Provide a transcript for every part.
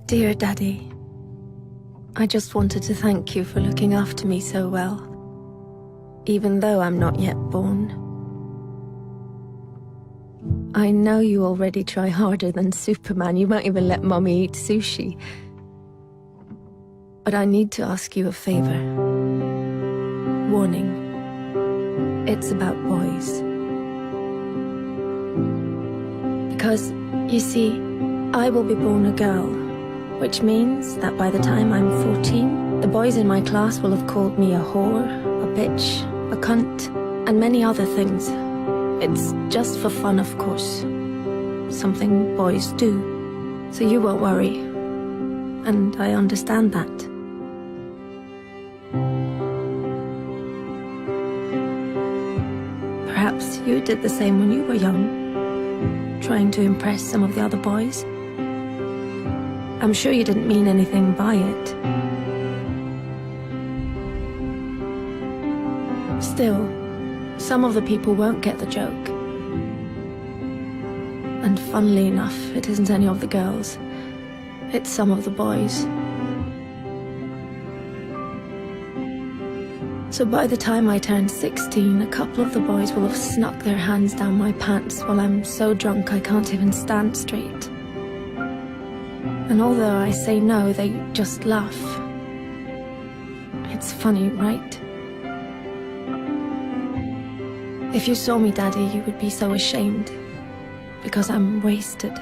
Dear Daddy, I just wanted to thank you for looking after me so well, even though I'm not yet born. I know you already try harder than Superman. You won't even let Mommy eat sushi. But I need to ask you a favor. Warning. It's about boys. Because, you see, I will be born a girl, which means that by the time I'm 14, the boys in my class will have called me a whore, a bitch, a cunt, and many other things. It's just for fun, of course. Something boys do. So you won't worry. And I understand that. Perhaps you did the same when you were young, trying to impress some of the other boys. I'm sure you didn't mean anything by it. Still, some of the people won't get the joke. And funnily enough, it isn't any of the girls. It's some of the boys. So by the time I turn 16, a couple of the boys will have snuck their hands down my pants while I'm so drunk I can't even stand straight. And although I say no, they just laugh. It's funny, right? If you saw me, Daddy, you would be so ashamed, because I'm wasted.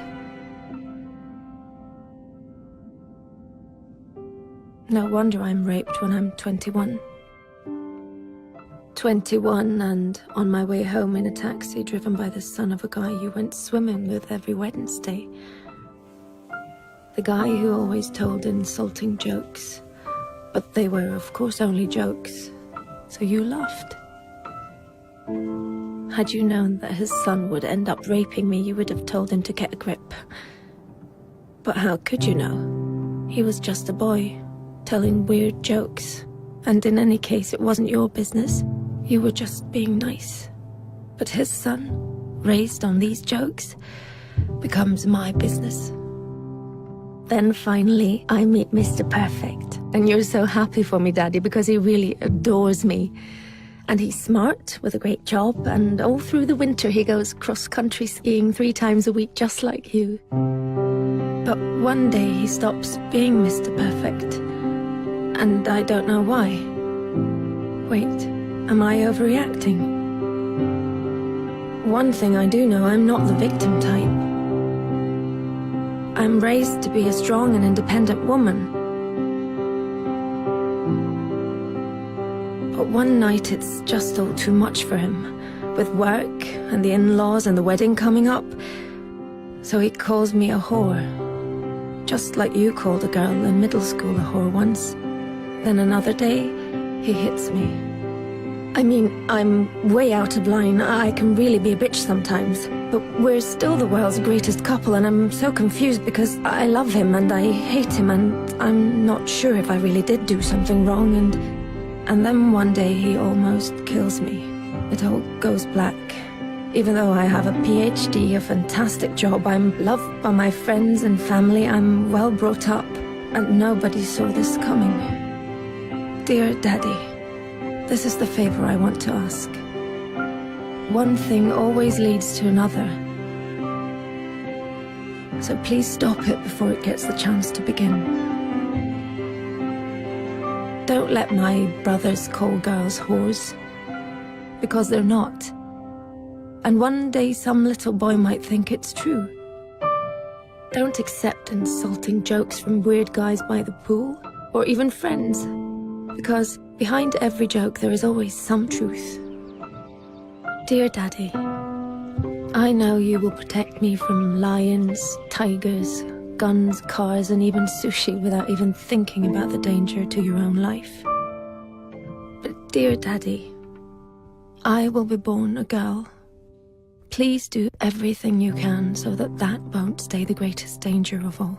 No wonder I'm raped when I'm 21. 21 and on my way home in a taxi driven by the son of a guy you went swimming with every Wednesday. The guy who always told insulting jokes, but they were of course only jokes, so you laughed. Had you known that his son would end up raping me, you would have told him to get a grip. But how could you know? He was just a boy, telling weird jokes. And in any case, it wasn't your business. You were just being nice. But his son, raised on these jokes, becomes my business. Then finally, I meet Mr. Perfect. And you're so happy for me, Daddy, because he really adores me. And he's smart, with a great job, and all through the winter he goes cross-country skiing 3 times a week, just like you. But one day he stops being Mr. Perfect. And I don't know why. Wait, am I overreacting? One thing I do know, I'm not the victim type. I'm raised to be a strong and independent woman. But one night it's just all too much for him, with work and the in-laws and the wedding coming up. So he calls me a whore. Just like you called a girl in middle school a whore once. Then another day, he hits me. I mean, I'm way out of line. I can really be a bitch sometimes. But we're still the world's greatest couple, and I'm so confused because I love him and I hate him, and I'm not sure if I really did do something wrong, and then one day he almost kills me. It all goes black. Even though I have a PhD, a fantastic job, I'm loved by my friends and family, I'm well brought up, and nobody saw this coming. Dear Daddy, this is the favor I want to ask. One thing always leads to another. So please stop it before it gets the chance to begin. Don't let my brothers call girls whores, because they're not. And one day some little boy might think it's true. Don't accept insulting jokes from weird guys by the pool, or even friends, because behind every joke there is always some truth. Dear Daddy, I know you will protect me from lions, tigers, guns, cars, and even sushi without even thinking about the danger to your own life. But dear Daddy, I will be born a girl. Please do everything you can so that that won't stay the greatest danger of all.